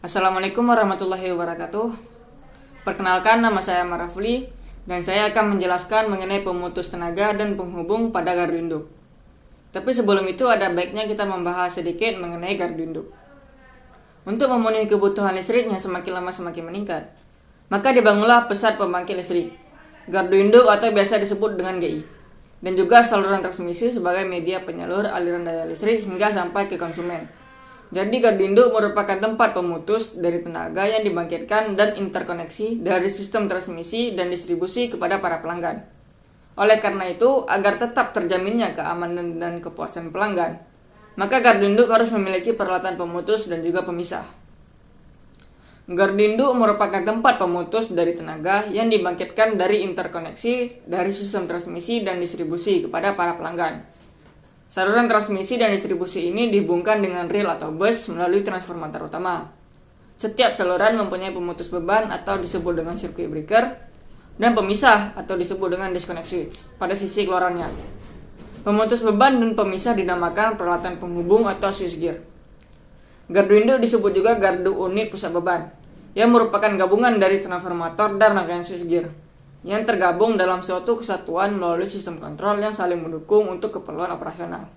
Assalamualaikum warahmatullahi wabarakatuh. Perkenalkan, nama saya Marafli dan saya akan menjelaskan mengenai pemutus tenaga dan penghubung pada gardu induk. Tapi sebelum itu ada baiknya kita membahas sedikit mengenai gardu induk. Untuk memenuhi kebutuhan listrik yang semakin lama semakin meningkat, maka dibangunlah pesat pembangkit listrik, gardu induk atau biasa disebut dengan GI, dan juga saluran transmisi sebagai media penyalur aliran daya listrik hingga sampai ke konsumen. Jadi gardu induk merupakan tempat pemutus dari tenaga yang dibangkitkan dan interkoneksi dari sistem transmisi dan distribusi kepada para pelanggan. Oleh karena itu, agar tetap terjaminnya keamanan dan kepuasan pelanggan, maka gardu induk harus memiliki peralatan pemutus dan juga pemisah. Gardu induk merupakan tempat pemutus dari tenaga yang dibangkitkan dari interkoneksi dari sistem transmisi dan distribusi kepada para pelanggan. Saluran transmisi dan distribusi ini dihubungkan dengan rel atau bus melalui transformator utama. Setiap saluran mempunyai pemutus beban atau disebut dengan circuit breaker dan pemisah atau disebut dengan disconnect switch pada sisi keluarannya. Pemutus beban dan pemisah dinamakan peralatan penghubung atau switchgear. Gardu induk disebut juga gardu unit pusat beban, yang merupakan gabungan dari transformator dan rangkaian switchgear yang tergabung dalam suatu kesatuan melalui sistem kontrol yang saling mendukung untuk keperluan operasional.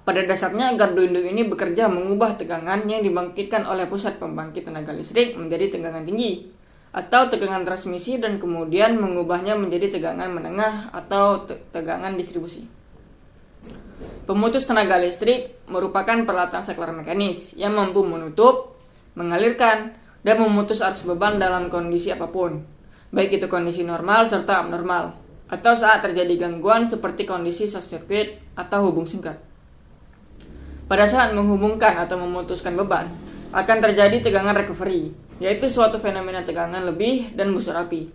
Pada dasarnya, gardu induk ini bekerja mengubah tegangan yang dibangkitkan oleh pusat pembangkit tenaga listrik menjadi tegangan tinggi atau tegangan transmisi dan kemudian mengubahnya menjadi tegangan menengah atau tegangan distribusi. Pemutus tenaga listrik merupakan peralatan saklar mekanis yang mampu menutup, mengalirkan, dan memutus arus beban dalam kondisi apapun, baik itu kondisi normal serta abnormal, atau saat terjadi gangguan seperti kondisi short circuit atau hubung singkat. Pada saat menghubungkan atau memutuskan beban, akan terjadi tegangan recovery, yaitu suatu fenomena tegangan lebih dan busur api.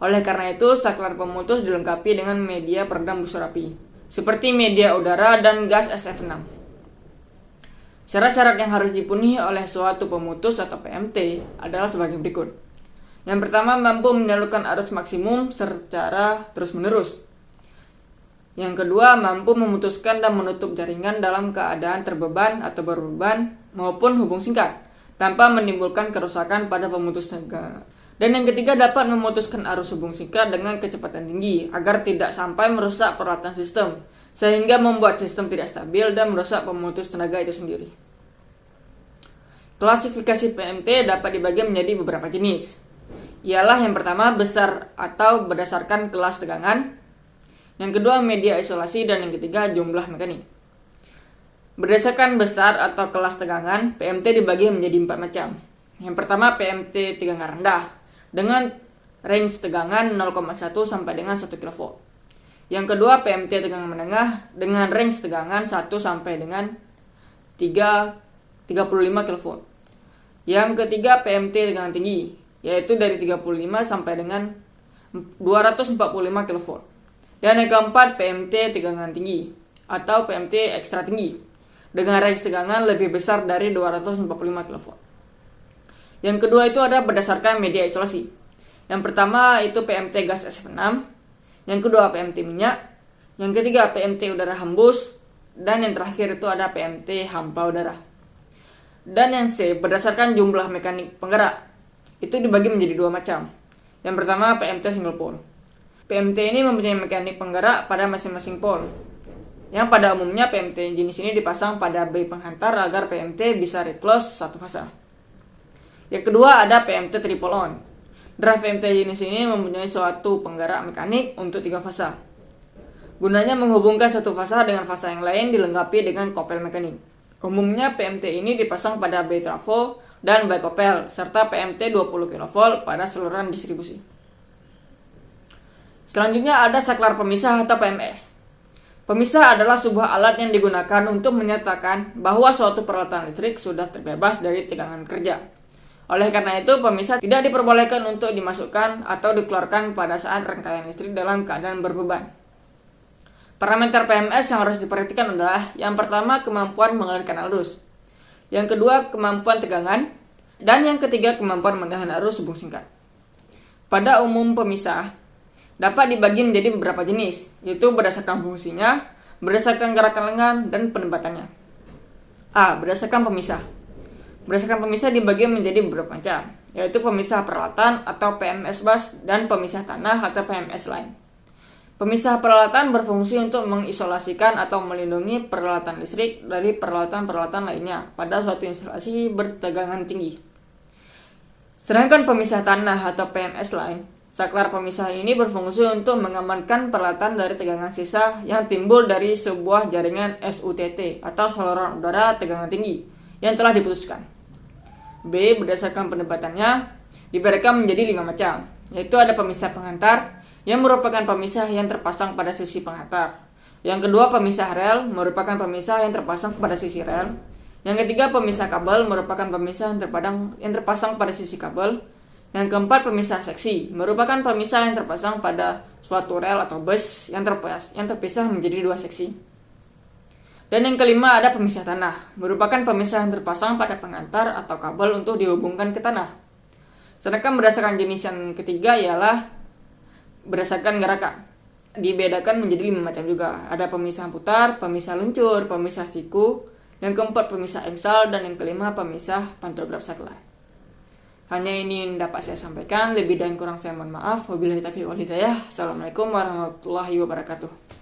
Oleh karena itu, saklar pemutus dilengkapi dengan media peredam busur api, seperti media udara dan gas SF6. Syarat-syarat yang harus dipenuhi oleh suatu pemutus atau PMT adalah sebagai berikut. Yang pertama, mampu menyalurkan arus maksimum secara terus-menerus. Yang kedua, mampu memutuskan dan menutup jaringan dalam keadaan terbeban atau berbeban maupun hubung singkat, tanpa menimbulkan kerusakan pada pemutus tenaga. Dan yang ketiga, dapat memutuskan arus hubung singkat dengan kecepatan tinggi, agar tidak sampai merusak peralatan sistem, sehingga membuat sistem tidak stabil dan merusak pemutus tenaga itu sendiri. Klasifikasi PMT dapat dibagi menjadi beberapa jenis. Ialah yang pertama, besar atau berdasarkan kelas tegangan, yang kedua media isolasi, dan yang ketiga jumlah mekanik. Berdasarkan besar atau kelas tegangan, PMT dibagi menjadi 4 macam. Yang pertama, PMT tegangan rendah dengan range tegangan 0,1 sampai dengan 1 kV. Yang kedua, PMT tegangan menengah dengan range tegangan 1 sampai dengan 35 kV. Yang ketiga, PMT tegangan tinggi, yaitu dari 35 sampai dengan 245 kV. Dan yang keempat, PMT tegangan tinggi atau PMT ekstra tinggi dengan range tegangan lebih besar dari 245 kV. Yang kedua itu ada berdasarkan media isolasi. Yang pertama itu PMT gas SF6, yang kedua PMT minyak, yang ketiga PMT udara hembus, dan yang terakhir itu ada PMT hampa udara. Dan yang C, berdasarkan jumlah mekanik penggerak. Itu dibagi menjadi 2 macam. Yang pertama, PMT single pole. PMT ini mempunyai mekanik penggerak pada masing-masing pole, yang pada umumnya PMT jenis ini dipasang pada bay penghantar agar PMT bisa reclose satu fasa. Yang kedua ada PMT triple on. Drive PMT jenis ini mempunyai suatu penggerak mekanik untuk 3 fasa. Gunanya menghubungkan satu fasa dengan fasa yang lain dilengkapi dengan kopel mekanik. Umumnya PMT ini dipasang pada bay trafo dan bay kopel, serta PMT 20 kV pada saluran distribusi. Selanjutnya ada saklar pemisah atau PMS. Pemisah adalah sebuah alat yang digunakan untuk menyatakan bahwa suatu peralatan listrik sudah terbebas dari tegangan kerja. Oleh karena itu, pemisah tidak diperbolehkan untuk dimasukkan atau dikeluarkan pada saat rangkaian listrik dalam keadaan berbeban. Parameter PMS yang harus diperhatikan adalah yang pertama, kemampuan mengalirkan arus. Yang kedua, kemampuan tegangan. Dan yang ketiga, kemampuan menahan arus hubung singkat. Pada umum pemisah dapat dibagi menjadi beberapa jenis, yaitu berdasarkan fungsinya, berdasarkan gerakan lengan, dan penempatannya. A. Berdasarkan pemisah. Berdasarkan pemisah dibagi menjadi beberapa macam, yaitu pemisah peralatan atau PMS bus dan pemisah tanah atau PMS line. Pemisah peralatan berfungsi untuk mengisolasikan atau melindungi peralatan listrik dari peralatan-peralatan lainnya pada suatu instalasi bertegangan tinggi. Sedangkan pemisah tanah atau PMS line, saklar pemisah ini berfungsi untuk mengamankan peralatan dari tegangan sisa yang timbul dari sebuah jaringan SUTT atau saluran udara tegangan tinggi yang telah diputuskan. B. Berdasarkan pendapatannya diberikan menjadi 5 macam, yaitu ada pemisah pengantar yang merupakan pemisah yang terpasang pada sisi pengantar. Yang kedua, pemisah rel merupakan pemisah yang terpasang pada sisi rel. Yang ketiga, pemisah kabel merupakan pemisah yang terpasang pada sisi kabel. Yang keempat, pemisah seksi merupakan pemisah yang terpasang pada suatu rel atau bus yang terpisah menjadi 2 seksi. Dan yang kelima, ada pemisah tanah, merupakan pemisah yang terpasang pada pengantar atau kabel untuk dihubungkan ke tanah. Sedangkan berdasarkan jenis yang ketiga ialah berdasarkan gerakan. Dibedakan menjadi 5 macam juga. Ada pemisah putar, pemisah luncur, pemisah siku, yang keempat pemisah engsel, dan yang kelima pemisah pantograf saklar. Hanya ini yang dapat saya sampaikan. Lebih dan kurang saya mohon maaf. Wabillahi taufiq wal hidayah. Assalamualaikum warahmatullahi wabarakatuh.